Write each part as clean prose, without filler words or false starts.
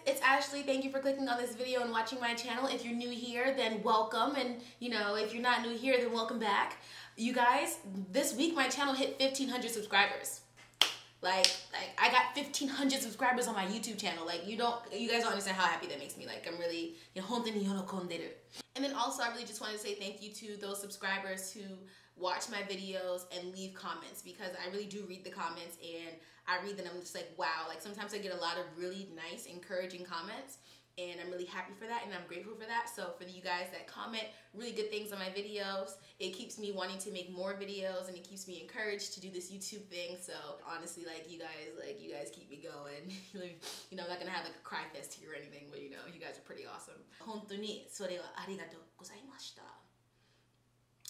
it's Ashley. Thank you for clicking on this video and watching my channel. If you're new here, then welcome, and if you're not new here, then welcome back. You guys, this week my channel hit 1,500 subscribers. Like I got 1,500 subscribers on my YouTube channel. Like you guys don't understand how happy that makes me. Like I'm really, and then also I really just wanted to say thank you to those subscribers who watch my videos and leave comments, because I really do read the comments and I read them and I'm just like, wow. Like sometimes I get a lot of really nice, encouraging comments, and I'm really happy for that and I'm grateful for that. So for you guys that comment really good things on my videos, it keeps me wanting to make more videos and it keeps me encouraged to do this YouTube thing. So honestly, you guys keep me going. I'm not gonna have like a cry fest here or anything, but you guys are pretty awesome. 本当にそれはありがとうございました。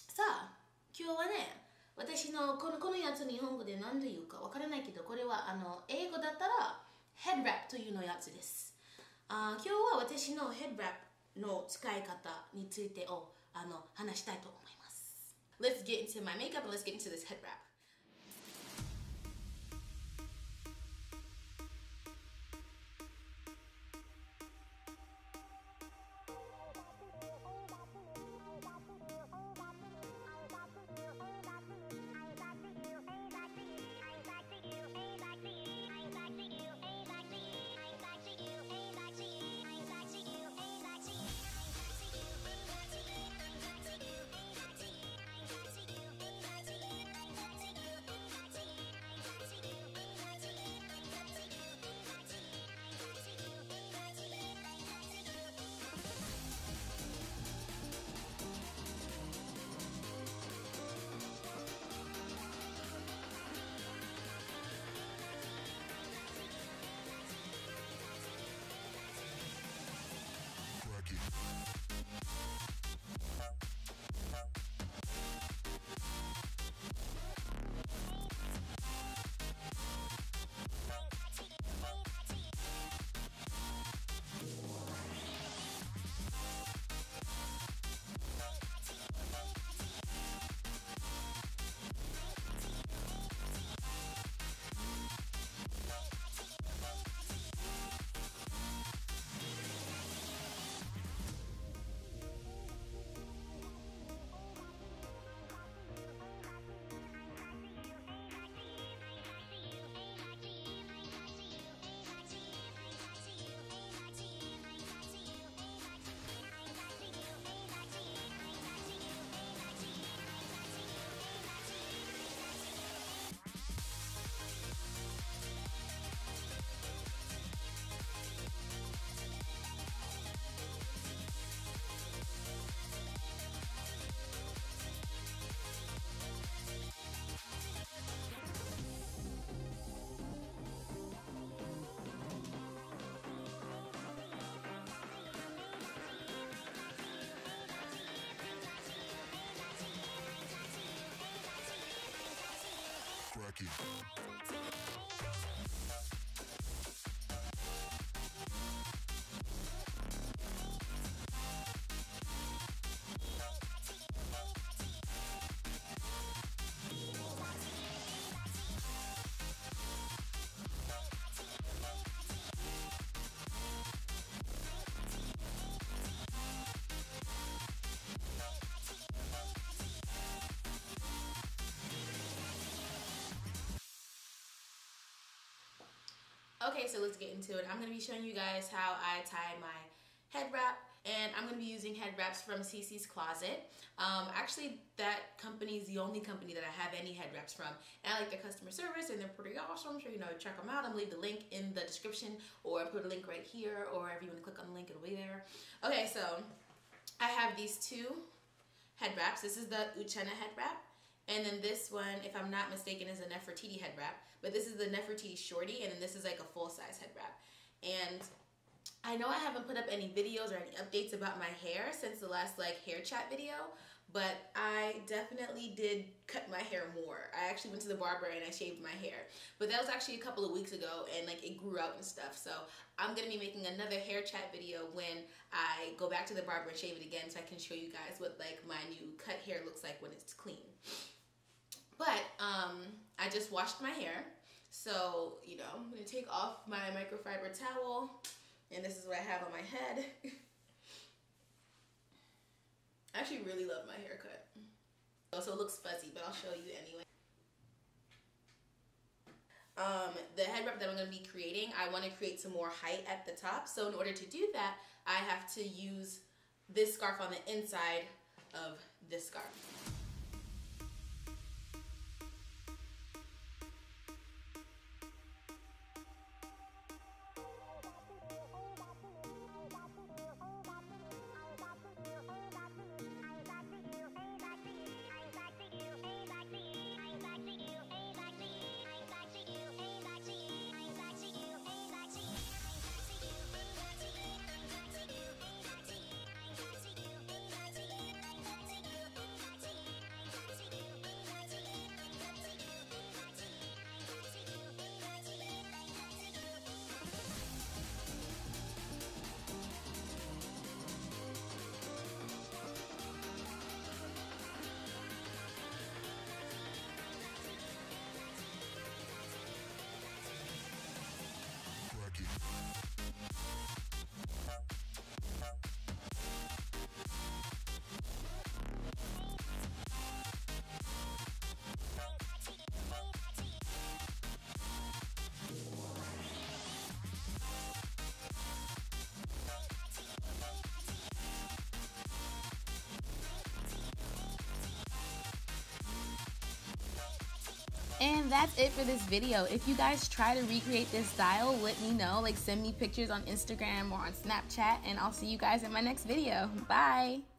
さあ、今日はね、私のこのやつ日本語で何というかわからないけど、これは英語だったらヘッドラップというのやつです。今日は私のヘッドラップの使い方についてを話したいと思います。Let's get into my makeup and let's get into this head wrap. Okay, so let's get into it. I'm going to be showing you guys how I tie my head wrap, and I'm going to be using head wraps from Cece's Closet. Actually, that company is the only company that I have any head wraps from, and I like their customer service, and they're pretty awesome. So check them out. I'm going to leave the link in the description, or put a link right here, or if you want to click on the link, it'll be there. Okay, so I have these two head wraps. This is the Uchena head wrap. And then this one, if I'm not mistaken, is a Nefertiti head wrap. But this is the Nefertiti Shorty, and then this is like a full-size head wrap. And I know I haven't put up any videos or any updates about my hair since the last hair chat video, but I definitely did cut my hair more. I actually went to the barber and I shaved my hair. But that was actually a couple of weeks ago, and it grew out and stuff. So I'm going to be making another hair chat video when I go back to the barber and shave it again, so I can show you guys what my new cut hair looks like when it's clean. But I just washed my hair, so I'm gonna take off my microfiber towel And this is what I have on my head. I actually really love my haircut. Also, it looks fuzzy, but I'll show you anyway. The head wrap that I'm going to be creating, I want to create some more height at the top. So in order to do that, I have to use this scarf on the inside of this scarf. And that's it for this video. If you guys try to recreate this style, let me know. Like, send me pictures on Instagram or on Snapchat, and I'll see you guys in my next video. Bye!